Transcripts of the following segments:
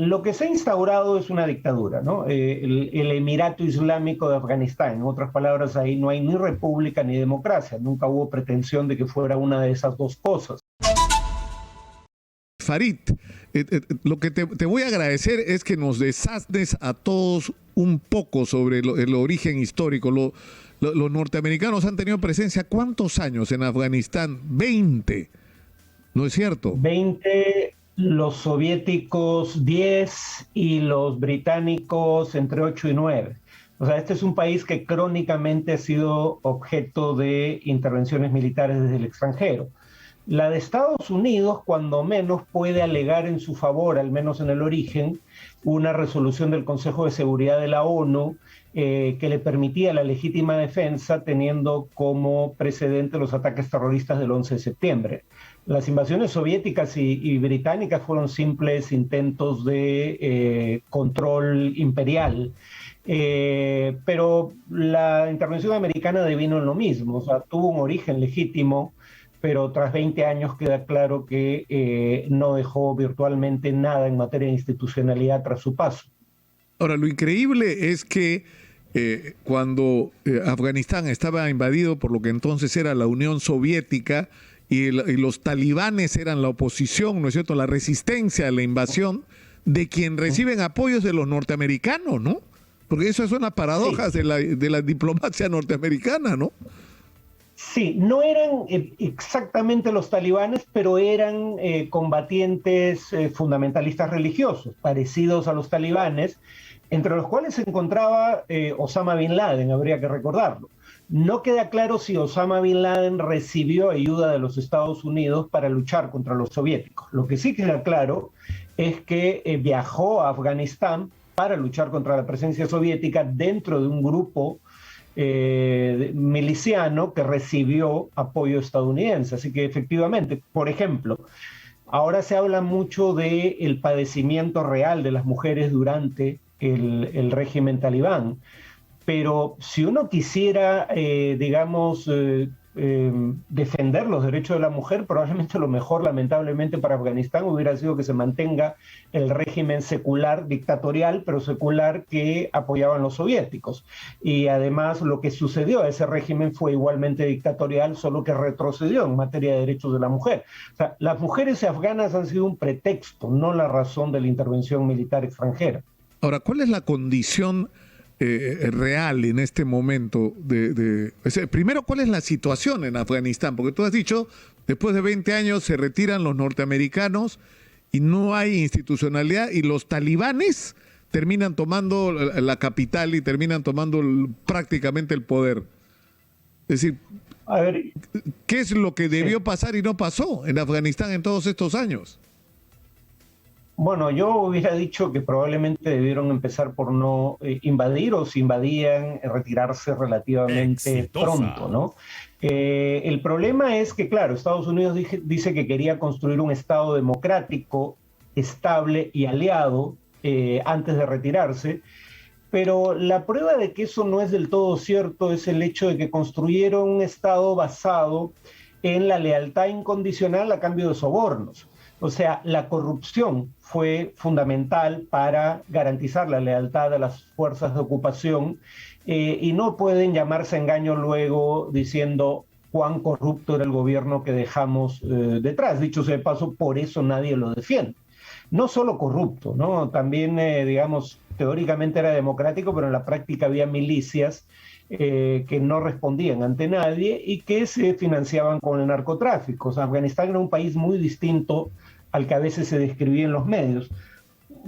lo que se ha instaurado es una dictadura, ¿no? El Emirato Islámico de Afganistán, en otras palabras, ahí no hay ni república ni democracia, nunca hubo pretensión de que fuera una de esas dos cosas. Farid, lo que te voy a agradecer es que nos desasnes a todos un poco sobre el origen histórico. Los norteamericanos han tenido presencia ¿cuántos años en Afganistán? 20, ¿no es cierto? 20, los soviéticos 10 y los británicos entre 8 y 9. O sea, este es un país que crónicamente ha sido objeto de intervenciones militares desde el extranjero. La de Estados Unidos, cuando menos, puede alegar en su favor, al menos en el origen, una resolución del Consejo de Seguridad de la ONU que le permitía la legítima defensa teniendo como precedente los ataques terroristas del 11 de septiembre. Las invasiones soviéticas y británicas fueron simples intentos de control imperial. Pero la intervención americana devino en lo mismo, o sea, tuvo un origen legítimo, pero tras 20 años queda claro que no dejó virtualmente nada en materia de institucionalidad tras su paso. Ahora, lo increíble es que cuando Afganistán estaba invadido por lo que entonces era la Unión Soviética y los talibanes eran la oposición, ¿no es cierto?, la resistencia a la invasión, de quien reciben apoyos de los norteamericanos, ¿no? Porque eso es una paradoja Sí. de la diplomacia norteamericana, ¿no? Sí, no eran exactamente los talibanes, pero eran combatientes fundamentalistas religiosos, parecidos a los talibanes, entre los cuales se encontraba Osama Bin Laden, habría que recordarlo. No queda claro si Osama Bin Laden recibió ayuda de los Estados Unidos para luchar contra los soviéticos. Lo que sí queda claro es que viajó a Afganistán para luchar contra la presencia soviética dentro de un grupo miliciano que recibió apoyo estadounidense. Así que efectivamente, por ejemplo, ahora se habla mucho del padecimiento real de las mujeres durante el régimen talibán, pero si uno quisiera, digamos, defender los derechos de la mujer, probablemente lo mejor, lamentablemente, para Afganistán hubiera sido que se mantenga el régimen secular, dictatorial, pero secular que apoyaban los soviéticos. Y además lo que sucedió a ese régimen fue igualmente dictatorial, solo que retrocedió en materia de derechos de la mujer. O sea, las mujeres afganas han sido un pretexto, no la razón de la intervención militar extranjera. Ahora, ¿cuál es la condición real en este momento o sea, primero, ¿cuál es la situación en Afganistán? Porque tú has dicho, después de 20 años se retiran los norteamericanos y no hay institucionalidad y los talibanes terminan tomando la capital y terminan tomando prácticamente el poder. Es decir, A ver, ¿qué es lo que debió pasar y no pasó en Afganistán en todos estos años? bueno, yo hubiera dicho que probablemente debieron empezar por no invadir o si invadían, retirarse relativamente pronto, ¿no? El problema es que, claro, Estados Unidos dice que quería construir un Estado democrático, estable y aliado antes de retirarse, pero la prueba de que eso no es del todo cierto es el hecho de que construyeron un Estado basado en la lealtad incondicional a cambio de sobornos. O sea, la corrupción fue fundamental para garantizar la lealtad de las fuerzas de ocupación y no pueden llamarse engaño luego diciendo cuán corrupto era el gobierno que dejamos detrás. Dicho sea de paso, por eso nadie lo defiende. No solo corrupto, ¿no? También, digamos, teóricamente era democrático, pero en la práctica había milicias que no respondían ante nadie y que se financiaban con el narcotráfico. O sea, Afganistán era un país muy distinto al que a veces se describía en los medios.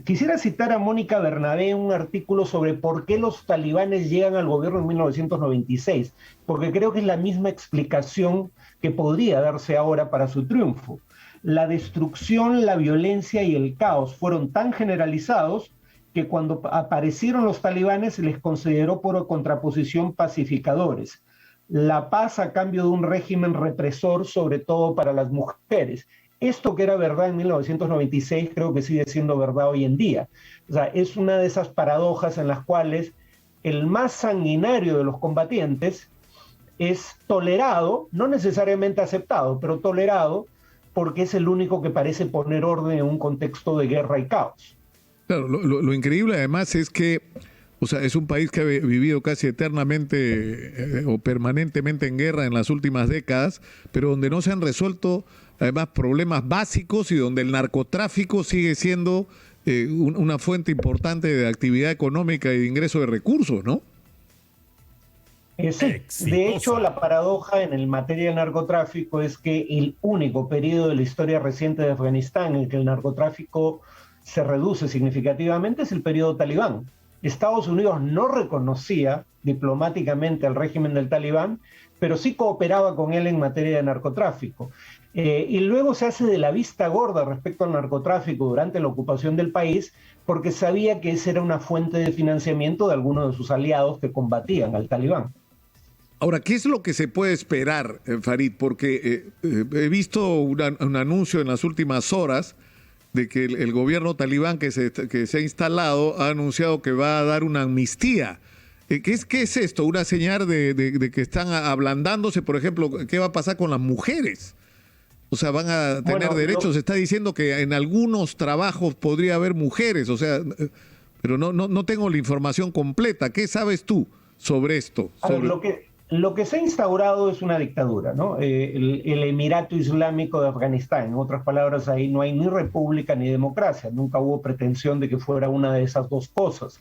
Quisiera citar a Mónica Bernabé en un artículo sobre por qué los talibanes llegan al gobierno en 1996, porque creo que es la misma explicación que podría darse ahora para su triunfo. La destrucción, la violencia y el caos fueron tan generalizados que cuando aparecieron los talibanes se les consideró por contraposición pacificadores. La paz a cambio de un régimen represor, sobre todo para las mujeres. Esto que era verdad en 1996 creo que sigue siendo verdad hoy en día. O sea, es una de esas paradojas en las cuales el más sanguinario de los combatientes es tolerado, no necesariamente aceptado, pero tolerado porque es el único que parece poner orden en un contexto de guerra y caos. Claro, lo increíble además es que, o sea, es un país que ha vivido casi eternamente o permanentemente en guerra en las últimas décadas, pero donde no se han resuelto además problemas básicos y donde el narcotráfico sigue siendo una fuente importante de actividad económica y de ingreso de recursos, ¿no? Sí, de hecho, la paradoja en el materia del narcotráfico es que el único periodo de la historia reciente de Afganistán en que el narcotráfico se reduce significativamente es el periodo talibán. Estados Unidos no reconocía diplomáticamente al régimen del talibán, pero sí cooperaba con él en materia de narcotráfico. Y luego se hace de la vista gorda respecto al narcotráfico durante la ocupación del país, porque sabía que esa era una fuente de financiamiento de algunos de sus aliados que combatían al talibán. Ahora, ¿qué es lo que se puede esperar, Farid? Porque he visto un anuncio en las últimas horas de que el gobierno talibán que se ha instalado ha anunciado que va a dar una amnistía. ¿Qué es esto? ¿Una señal de que están ablandándose? Por ejemplo, ¿qué va a pasar con las mujeres? O sea, ¿van a tener derechos? Se está diciendo que en algunos trabajos podría haber mujeres, o sea, pero no tengo la información completa. ¿Qué sabes tú sobre esto? Lo que se ha instaurado es una dictadura, ¿no? El Emirato Islámico de Afganistán. En otras palabras, ahí no hay ni república ni democracia. Nunca hubo pretensión de que fuera una de esas dos cosas.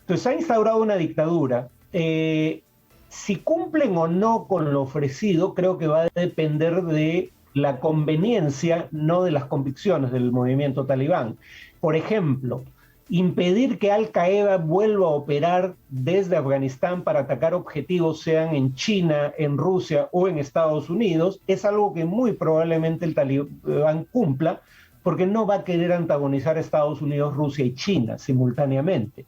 Entonces, se ha instaurado una dictadura. Si cumplen o no con lo ofrecido, creo que va a depender de la conveniencia, no de las convicciones del movimiento talibán. Por ejemplo, impedir que Al-Qaeda vuelva a operar desde Afganistán para atacar objetivos, sean en China, en Rusia o en Estados Unidos, es algo que muy probablemente el talibán cumpla, porque no va a querer antagonizar a Estados Unidos, Rusia y China simultáneamente.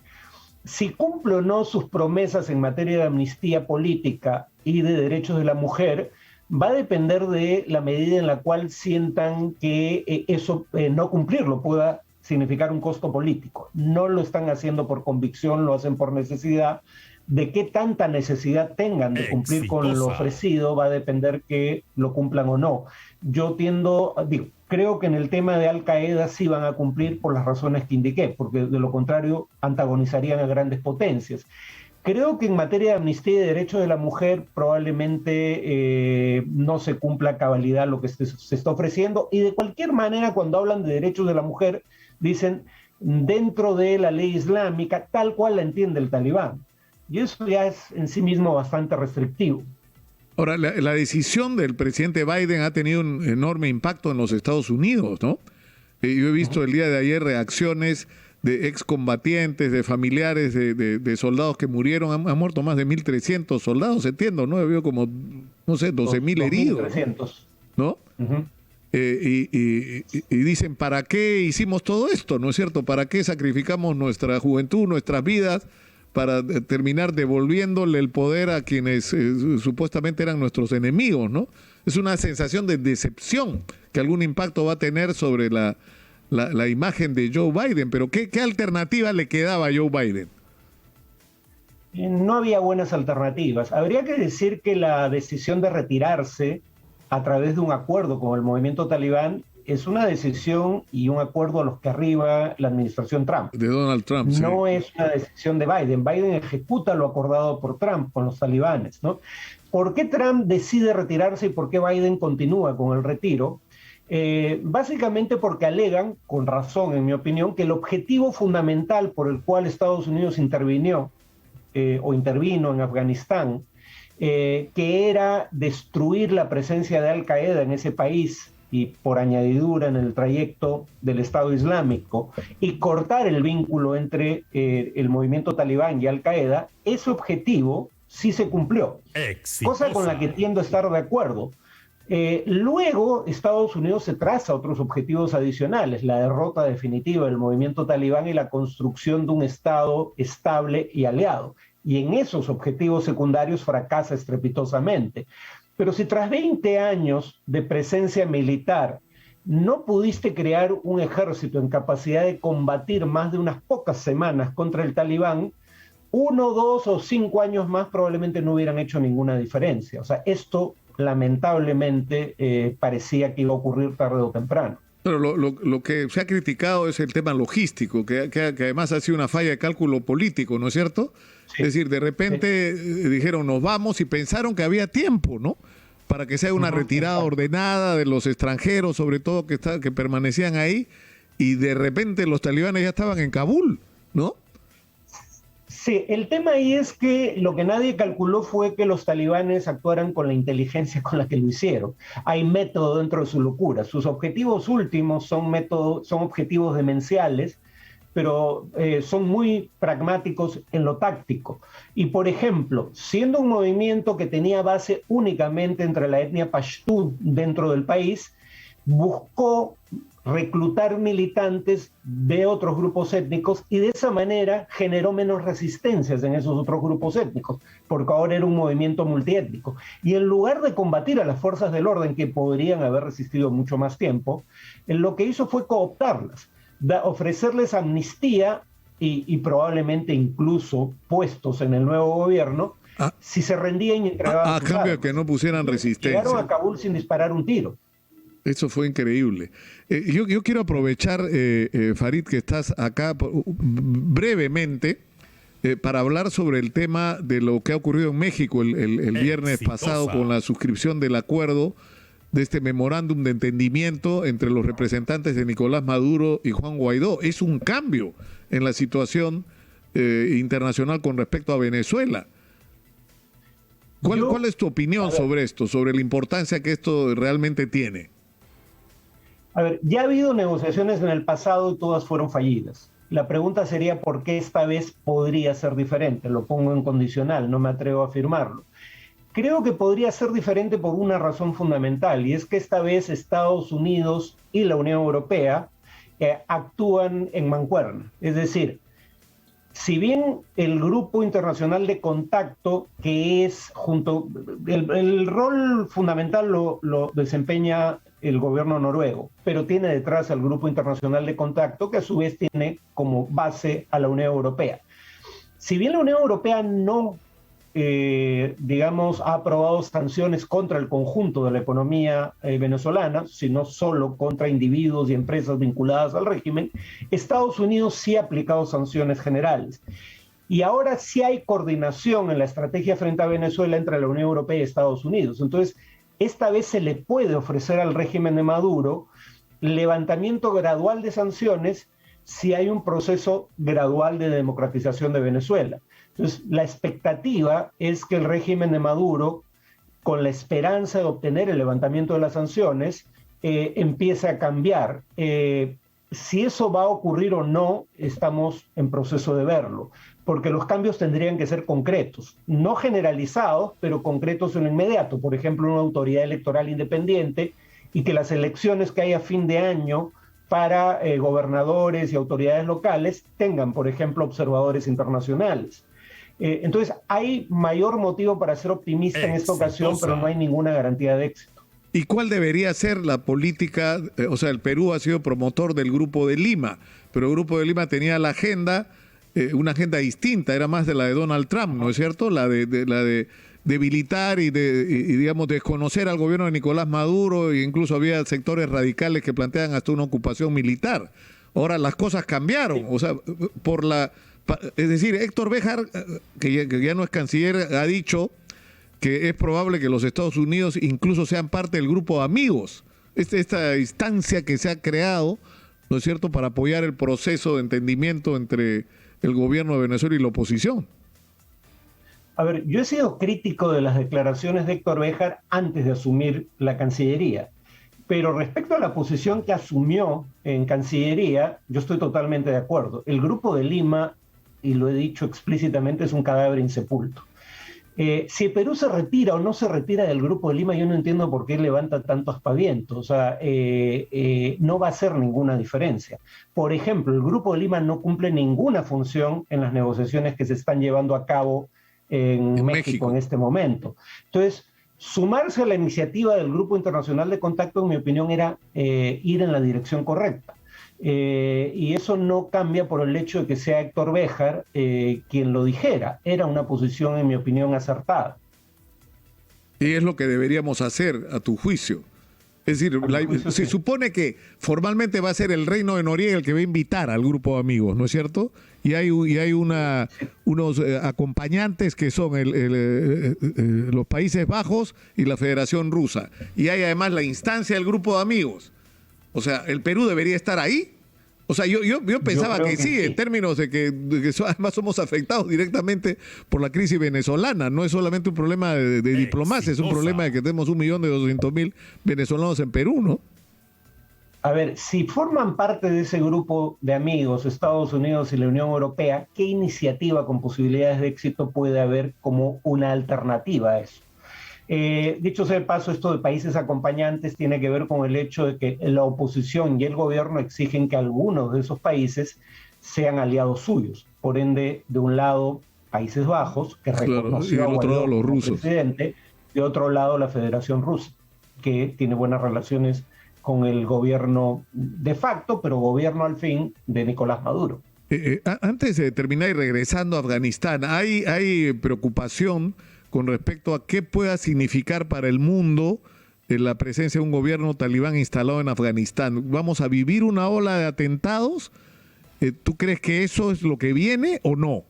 Si cumple o no sus promesas en materia de amnistía política y de derechos de la mujer, va a depender de la medida en la cual sientan que eso no cumplirlo pueda significar un costo político. No lo están haciendo por convicción, lo hacen por necesidad. De qué tanta necesidad tengan de cumplir con lo ofrecido va a depender que lo cumplan o no. Yo creo que en el tema de Al-Qaeda sí van a cumplir por las razones que indiqué, porque de lo contrario antagonizarían a grandes potencias. Creo que en materia de amnistía y derechos de la mujer probablemente no se cumpla a cabalidad lo que se está ofreciendo, y de cualquier manera cuando hablan de derechos de la mujer dicen dentro de la ley islámica tal cual la entiende el talibán, y eso ya es en sí mismo bastante restrictivo. Ahora, la decisión del presidente Biden ha tenido un enorme impacto en los Estados Unidos, ¿no? Yo he visto el día de ayer reacciones de excombatientes, de familiares de soldados que murieron. Han muerto más de 1.300 soldados, entiendo, ¿no? Ha habido como, no sé, 12.000 heridos, ¿no? Y dicen, ¿para qué hicimos todo esto? ¿No es cierto? ¿Para qué sacrificamos nuestra juventud, nuestras vidas, para terminar devolviéndole el poder a quienes supuestamente eran nuestros enemigos, ¿no? Es una sensación de decepción que algún impacto va a tener sobre la imagen de Joe Biden, pero ¿qué alternativa le quedaba a Joe Biden? No había buenas alternativas. Habría que decir que la decisión de retirarse a través de un acuerdo con el movimiento talibán es una decisión y un acuerdo a los que arriba la administración Trump. De Donald Trump, sí. No es una decisión de Biden. Biden ejecuta lo acordado por Trump con los talibanes, ¿no? ¿Por qué Trump decide retirarse y por qué Biden continúa con el retiro? Básicamente porque alegan, con razón en mi opinión, que el objetivo fundamental por el cual Estados Unidos intervino en Afganistán, que era destruir la presencia de Al-Qaeda en ese país y por añadidura en el trayecto del Estado Islámico, y cortar el vínculo entre el movimiento talibán y Al-Qaeda, ese objetivo sí se cumplió. Exitosa. Cosa con la que tiendo a estar de acuerdo. Luego Estados Unidos se traza otros objetivos adicionales, la derrota definitiva del movimiento talibán y la construcción de un Estado estable y aliado. Y en esos objetivos secundarios fracasa estrepitosamente. Pero si tras 20 años de presencia militar no pudiste crear un ejército en capacidad de combatir más de unas pocas semanas contra el talibán, 1, 2 o 5 años más probablemente no hubieran hecho ninguna diferencia. O sea, esto lamentablemente parecía que iba a ocurrir tarde o temprano. Pero lo que se ha criticado es el tema logístico, que además ha sido una falla de cálculo político, ¿no es cierto? Sí, Es decir, de repente dijeron nos vamos y pensaron que había tiempo, ¿no? Para que sea una retirada ordenada de los extranjeros, sobre todo que permanecían ahí, y de repente los talibanes ya estaban en Kabul, ¿no? Sí, el tema ahí es que lo que nadie calculó fue que los talibanes actuaran con la inteligencia con la que lo hicieron. Hay método dentro de su locura. Sus objetivos últimos son objetivos demenciales, pero son muy pragmáticos en lo táctico. Y por ejemplo, siendo un movimiento que tenía base únicamente entre la etnia pastún dentro del país, buscó reclutar militantes de otros grupos étnicos y de esa manera generó menos resistencias en esos otros grupos étnicos, porque ahora era un movimiento multiétnico. Y en lugar de combatir a las fuerzas del orden, que podrían haber resistido mucho más tiempo, lo que hizo fue cooptarlas, ofrecerles amnistía y probablemente incluso puestos en el nuevo gobierno si se rendían y entregaban a sus cambio de armas. que no pusieran resistencia. Llegaron a Kabul sin disparar un tiro. Eso fue increíble. Yo quiero aprovechar, Farid, que estás acá brevemente para hablar sobre el tema de lo que ha ocurrido en México el viernes pasado con la suscripción del acuerdo de este memorándum de entendimiento entre los representantes de Nicolás Maduro y Juan Guaidó. Es un cambio en la situación internacional con respecto a Venezuela. ¿Cuál es tu opinión sobre esto, sobre la importancia que esto realmente tiene? A ver, ya ha habido negociaciones en el pasado y todas fueron fallidas. La pregunta sería por qué esta vez podría ser diferente. Lo pongo en condicional, no me atrevo a afirmarlo. Creo que podría ser diferente por una razón fundamental, y es que esta vez Estados Unidos y la Unión Europea actúan en mancuerna. Es decir, si bien el Grupo Internacional de Contacto, que es el rol fundamental lo desempeña el gobierno noruego, pero tiene detrás al Grupo Internacional de Contacto, que a su vez tiene como base a la Unión Europea. Si bien la Unión Europea no, ha aprobado sanciones contra el conjunto de la economía venezolana, sino solo contra individuos y empresas vinculadas al régimen, Estados Unidos sí ha aplicado sanciones generales. Y ahora sí hay coordinación en la estrategia frente a Venezuela entre la Unión Europea y Estados Unidos. Entonces, esta vez se le puede ofrecer al régimen de Maduro levantamiento gradual de sanciones si hay un proceso gradual de democratización de Venezuela. Entonces, la expectativa es que el régimen de Maduro, con la esperanza de obtener el levantamiento de las sanciones, empiece a cambiar. Si eso va a ocurrir o no, estamos en proceso de verlo, porque los cambios tendrían que ser concretos, no generalizados, pero concretos en lo inmediato. Por ejemplo, una autoridad electoral independiente y que las elecciones que hay a fin de año para gobernadores y autoridades locales tengan, por ejemplo, observadores internacionales. Entonces, hay mayor motivo para ser optimista en esta ocasión, pero no hay ninguna garantía de éxito. ¿Y cuál debería ser la política? O sea, el Perú ha sido promotor del Grupo de Lima, pero el Grupo de Lima tenía la agenda, una agenda distinta, era más de la de Donald Trump, ¿no es cierto? La de debilitar y digamos, desconocer al gobierno de Nicolás Maduro, e incluso había sectores radicales que planteaban hasta una ocupación militar. Ahora las cosas cambiaron, o sea, es decir, Héctor Béjar, que ya no es canciller, ha dicho que es probable que los Estados Unidos incluso sean parte del grupo de amigos. Esta instancia que se ha creado, ¿no es cierto?, para apoyar el proceso de entendimiento entre el gobierno de Venezuela y la oposición. A ver, yo he sido crítico de las declaraciones de Héctor Béjar antes de asumir la Cancillería, pero respecto a la posición que asumió en Cancillería, yo estoy totalmente de acuerdo. El Grupo de Lima, y lo he dicho explícitamente, es un cadáver insepulto. Si el Perú se retira o no se retira del Grupo de Lima, yo no entiendo por qué levanta tanto aspaviento. O sea, no va a hacer ninguna diferencia. Por ejemplo, el Grupo de Lima no cumple ninguna función en las negociaciones que se están llevando a cabo en México en este momento. Entonces, sumarse a la iniciativa del Grupo Internacional de Contacto, en mi opinión, era ir en la dirección correcta. Y eso no cambia por el hecho de que sea Héctor Béjar quien lo dijera. Era una posición, en mi opinión, acertada. Y es lo que deberíamos hacer, a tu juicio. Es decir, se supone que formalmente va a ser el Reino de Noriega el que va a invitar al grupo de amigos, ¿no es cierto? Y hay unos acompañantes que son los Países Bajos y la Federación Rusa. Y hay además la instancia del grupo de amigos. O sea, ¿el Perú debería estar ahí? O sea, yo pensaba que sí, en términos de que además somos afectados directamente por la crisis venezolana. No es solamente un problema de diplomacia, es un problema de que tenemos 1.200.000 venezolanos en Perú, ¿no? A ver, si forman parte de ese grupo de amigos, Estados Unidos y la Unión Europea, ¿qué iniciativa con posibilidades de éxito puede haber como una alternativa a eso? Dicho sea de paso, esto de países acompañantes tiene que ver con el hecho de que la oposición y el gobierno exigen que algunos de esos países sean aliados suyos. Por ende, de un lado, Países Bajos, que reconoció a Guaidó como presidente, de otro lado, la Federación Rusa, que tiene buenas relaciones con el gobierno de facto, pero gobierno al fin de Nicolás Maduro. Antes de terminar y regresando a Afganistán, hay preocupación con respecto a qué pueda significar para el mundo la presencia de un gobierno talibán instalado en Afganistán. ¿Vamos a vivir una ola de atentados? ¿Tú crees que eso es lo que viene o no?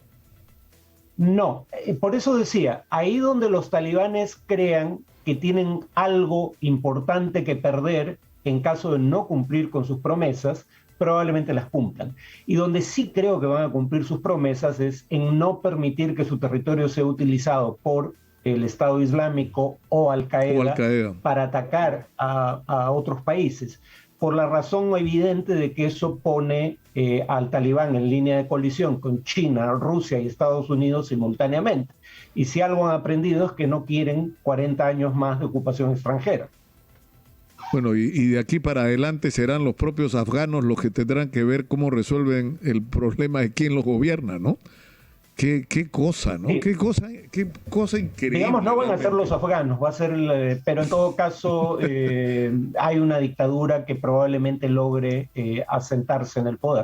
No, por eso decía, ahí donde los talibanes crean que tienen algo importante que perder en caso de no cumplir con sus promesas, probablemente las cumplan. Y donde sí creo que van a cumplir sus promesas es en no permitir que su territorio sea utilizado por el Estado Islámico o Al-Qaeda para atacar a otros países, por la razón evidente de que eso pone al talibán en línea de colisión con China, Rusia y Estados Unidos simultáneamente. Y si algo han aprendido es que no quieren 40 años más de ocupación extranjera. Bueno, y de aquí para adelante serán los propios afganos los que tendrán que ver cómo resuelven el problema de quién los gobierna, ¿no? Qué cosa, ¿no? Sí. Qué cosa increíble. Digamos, no van a ser los afganos, va a ser, pero en todo caso hay una dictadura que probablemente logre asentarse en el poder.